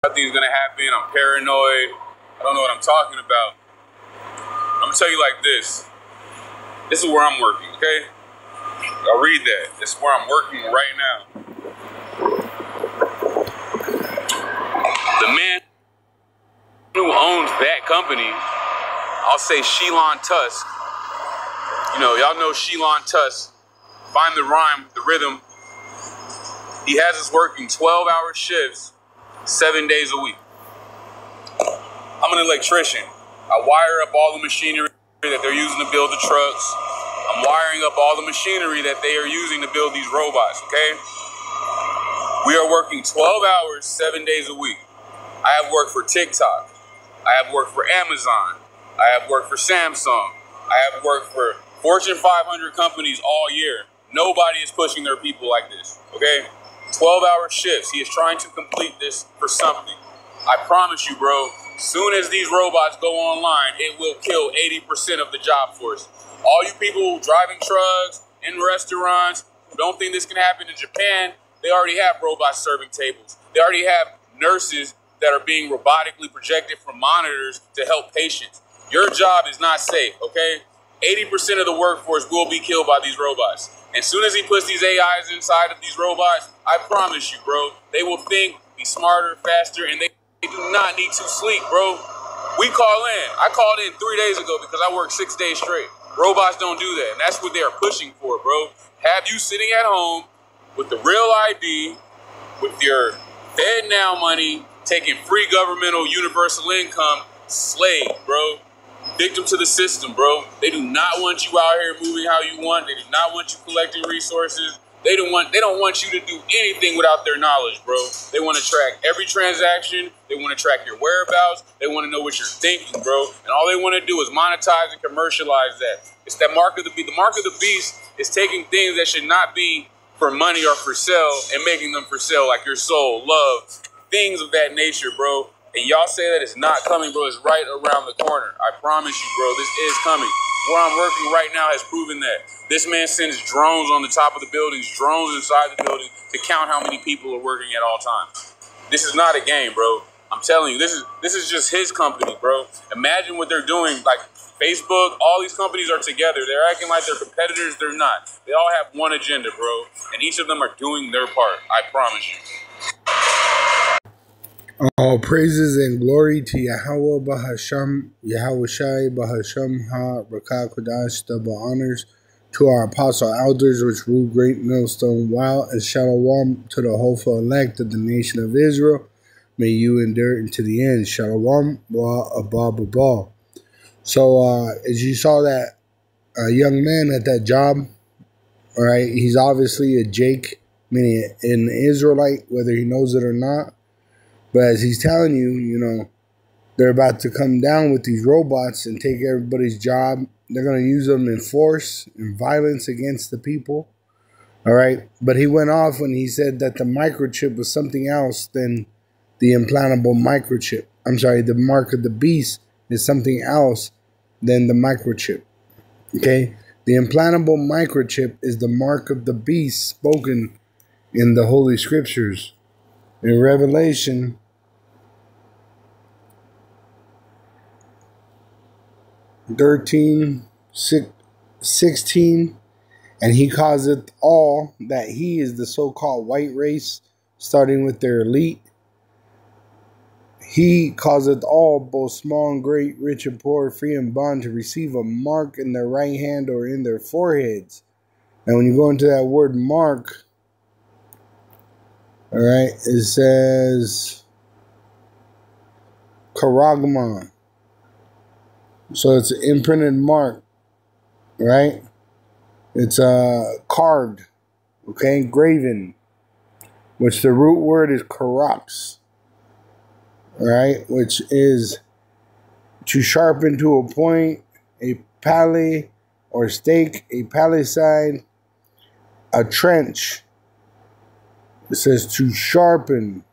Nothing's gonna happen. I'm paranoid. I don't know what I'm talking about. I'm gonna tell you like this. This is where I'm working, okay? I'll read that. This is where I'm working right now. The man who owns that company, I'll say Shelon Tusk. You know, y'all know Shelon Tusk. Find the rhyme, the rhythm. He has us working 12-hour shifts, 7 days a week. I'm an electrician. I wire up all the machinery that they're using to build the trucks. I'm wiring up all the machinery that they are using to build these robots, okay? We are working 12 hours, 7 days a week. I have worked for TikTok. I have worked for Amazon. I have worked for Samsung. I have worked for Fortune 500 companies all year. Nobody is pushing their people like this, okay? 12-hour shifts. He is trying to complete this for something. I promise you, bro, soon as these robots go online, it will kill 80% of the job force. All you people driving trucks, in restaurants, who don't think this can happen in Japan, they already have robots serving tables. They already have nurses that are being robotically projected from monitors to help patients. Your job is not safe, okay? 80% of the workforce will be killed by these robots. As soon as he puts these AIs inside of these robots, I promise you, bro, they will think, be smarter, faster, and they do not need to sleep, bro. We call in. I called in 3 days ago because I worked 6 days straight. Robots don't do that, and that's what they are pushing for, bro. Have you sitting at home with the real ID, with your Fed Now money, taking free governmental universal income, slave, bro. Victim to the system, bro. They do not want you out here moving how you want. They do not want you collecting resources. They don't want you to do anything without their knowledge, bro. They want to track every transaction. They want to track your whereabouts. They want to know what you're thinking, bro. And all they want to do is monetize and commercialize that. It's that mark of the beast. The mark of the beast is taking things that should not be for money or for sale and making them for sale, like your soul, love, things of that nature, bro. And y'all say that it's not coming, bro. It's right around the corner. I promise you, bro, this is coming. Where I'm working right now has proven that. This man sends drones on the top of the buildings, drones inside the building to count how many people are working at all times. This is not a game, bro. I'm telling you, this is just his company, bro. Imagine what they're doing. Like Facebook, all these companies are together. They're acting like they're competitors. They're not. They all have one agenda, bro. And each of them are doing their part. I promise you. All praises and glory to Yahweh Bahasham, Yahweh Shai Bahasham Ha Rakah Kodash, double honors to our apostle elders which rule great millstone while, and shalom to the hopeful elect of the nation of Israel. May you endure into the end. Shalom wa abba baba. So as you saw that young man at that job, all right, he's obviously a Jake, meaning an Israelite, whether he knows it or not. But as he's telling you, you know, they're about to come down with these robots and take everybody's job. They're going to use them in force and violence against the people. All right. But he went off when he said that the microchip was something else than the implantable microchip. I'm sorry, the mark of the beast is something else than the microchip. Okay. The implantable microchip is the mark of the beast spoken in the Holy Scriptures. In Revelation 13:16, and he causeth all, that he is the so-called white race, starting with their elite. He causeth all, both small and great, rich and poor, free and bond, to receive a mark in their right hand or in their foreheads. Now when you go into that word mark, all right, it says charagma. So it's an imprinted mark, right? It's carved, okay, graven, which the root word is karax, right? Which is to sharpen to a point, a pally or stake, a palisade, a trench. It says to sharpen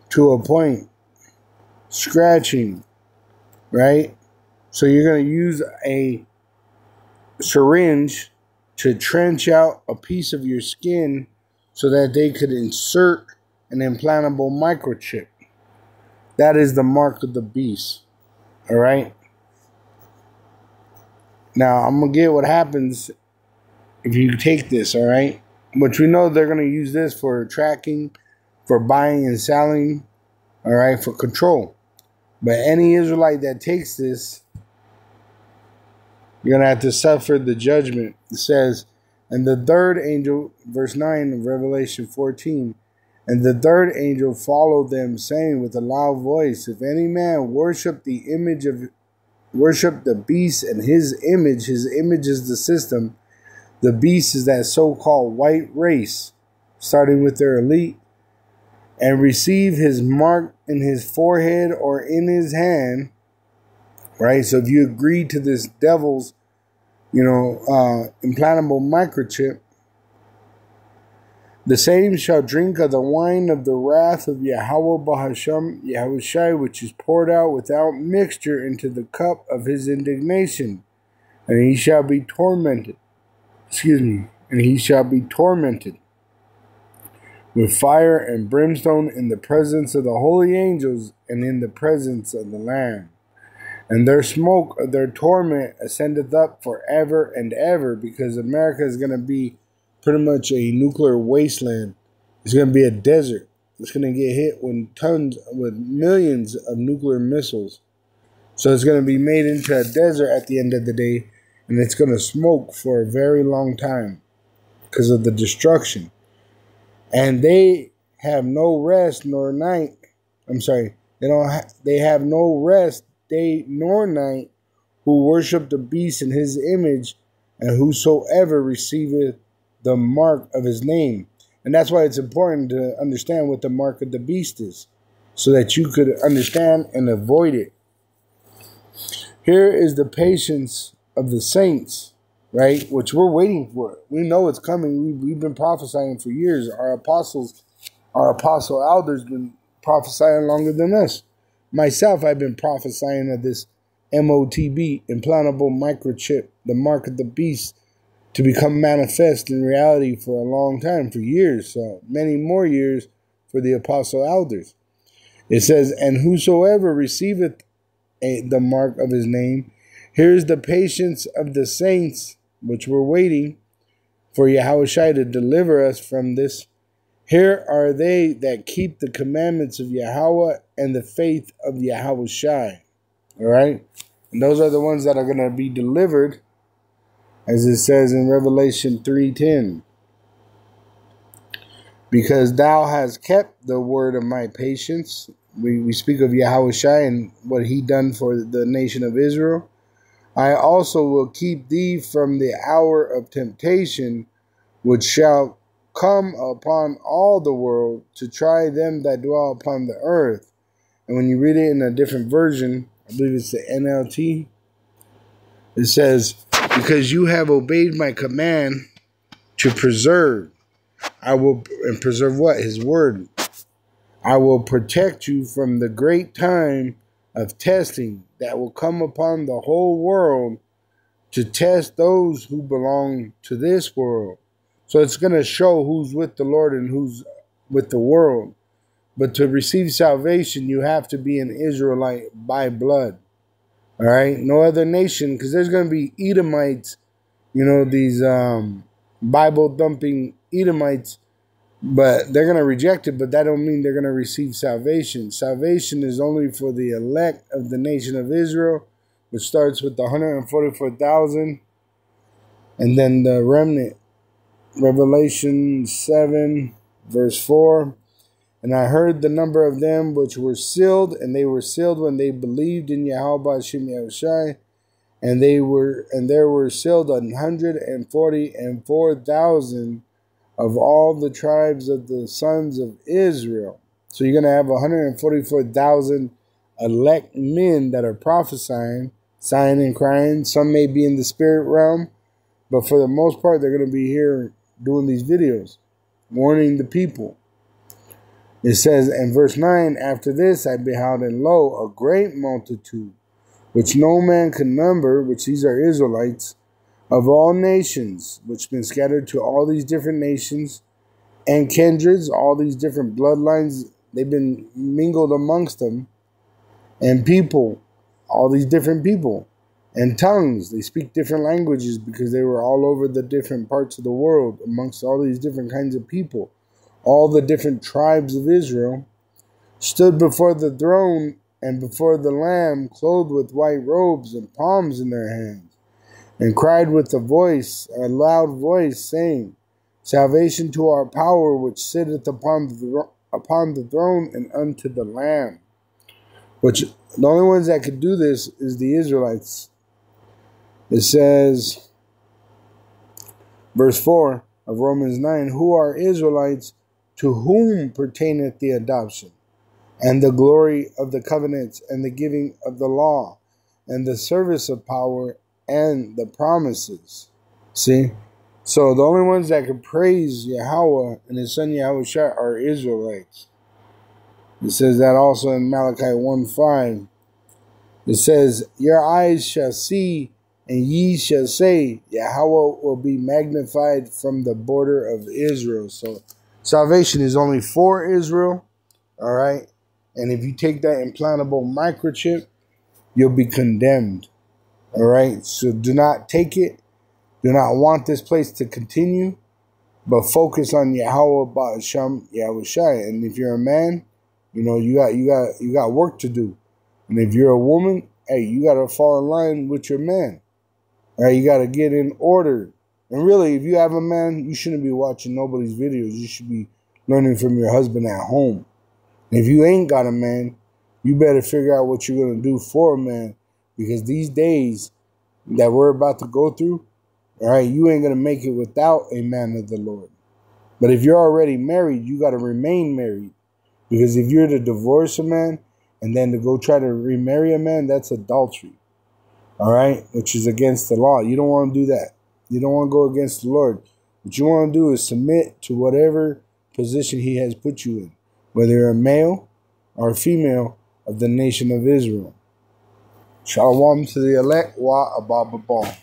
to a point, scratching, right? So you're going to use a syringe to trench out a piece of your skin so that they could insert an implantable microchip. That is the mark of the beast. All right. Now, I'm going to get what happens if you take this, all right? Which we know they're going to use this for tracking, for buying and selling, all right, for control. But any Israelite that takes this, you're going to have to suffer the judgment. It says, and the third angel, verse 9 of Revelation 14, and the third angel followed them, saying with a loud voice, if any man worship the beast and his image is the system. The beast is that so-called white race, starting with their elite, and receive his mark in his forehead or in his hand, right? So if you agree to this devil's, implantable microchip, the same shall drink of the wine of the wrath of Yahweh Bahasham Yahushai, which is poured out without mixture into the cup of his indignation, and he shall be tormented. And he shall be tormented with fire and brimstone in the presence of the holy angels and in the presence of the Lamb. And their smoke of their torment ascendeth up forever and ever, because America is going to be pretty much a nuclear wasteland. It's going to be a desert. It's going to get hit with millions of nuclear missiles. So it's going to be made into a desert at the end of the day, and it's going to smoke for a very long time because of the destruction. And they have no rest nor night. They have no rest day nor night who worship the beast in his image, and whosoever receiveth the mark of his name. And that's why it's important to understand what the mark of the beast is, so that you could understand and avoid it. Here is the patience of the saints, right? Which we're waiting for. We know it's coming. We've been prophesying for years. Our apostle elders been prophesying longer than us. Myself, I've been prophesying of this MOTB, implantable microchip, the mark of the beast, to become manifest in reality for a long time, for years, so many more years for the apostle elders. It says, and whosoever receiveth the mark of his name, here's the patience of the saints, which we're waiting for Yahushua to deliver us from this. Here are they that keep the commandments of Yahweh and the faith of Yahushua. All right? And those are the ones that are going to be delivered, as it says in Revelation 3:10. Because thou hast kept the word of my patience. We speak of Yahushua and what he done for the nation of Israel. I also will keep thee from the hour of temptation, which shall come upon all the world, to try them that dwell upon the earth. And when you read it in a different version, I believe it's the NLT, it says, because you have obeyed my command to preserve. And preserve what? His word. I will protect you from the great time of testing that will come upon the whole world, to test those who belong to this world. So it's going to show who's with the Lord and who's with the world. But to receive salvation, you have to be an Israelite by blood. All right? No other nation, because there's going to be Edomites, these Bible-thumping Edomites, but they're going to reject it, but that don't mean they're going to receive salvation. Salvation is only for the elect of the nation of Israel, which starts with the 144,000, and then the remnant. Revelation 7, verse 4. And I heard the number of them which were sealed, and they were sealed when they believed in Yahweh Hashem Yahushai, and there were sealed 144,000 of all the tribes of the sons of Israel. So you're going to have 144,000 elect men that are prophesying, sighing and crying. Some may be in the spirit realm, but for the most part, they're going to be here doing these videos, warning the people. It says in verse 9, after this I beheld, and lo, a great multitude, which no man can number, which these are Israelites, of all nations, which been scattered to all these different nations, and kindreds, all these different bloodlines, they've been mingled amongst them, and people, all these different people, and tongues. They speak different languages because they were all over the different parts of the world amongst all these different kinds of people. All the different tribes of Israel stood before the throne and before the Lamb, clothed with white robes and palms in their hands, and cried with a loud voice, saying, Salvation to our power which sitteth upon the throne and unto the Lamb. Which the only ones that could do this is the Israelites. It says, verse 4 of Romans 9, who are Israelites, to whom pertaineth the adoption, and the glory of the covenants, and the giving of the law, and the service of power, and the promises. See? So the only ones that can praise Yahweh and his son Yahushua are Israelites. It says that also in Malachi 1:5. It says, your eyes shall see, and ye shall say, Yahweh will be magnified from the border of Israel. So salvation is only for Israel. All right. And if you take that implantable microchip, you'll be condemned. All right. So do not take it. Do not want this place to continue, but focus on Yahweh Ba'asham Yahushai. And if you're a man, you know, you got work to do. And if you're a woman, hey, you got to fall in line with your man. All right, you got to get in order. And really, if you have a man, you shouldn't be watching nobody's videos. You should be learning from your husband at home. And if you ain't got a man, you better figure out what you're going to do for a man. Because these days that we're about to go through, all right, you ain't going to make it without a man of the Lord. But if you're already married, you got to remain married. Because if you're to divorce a man and then to go try to remarry a man, that's adultery. All right, which is against the law. You don't want to do that. You don't want to go against the Lord. What you want to do is submit to whatever position he has put you in, whether you're a male or a female of the nation of Israel. Shalom to the elect. Wa abba.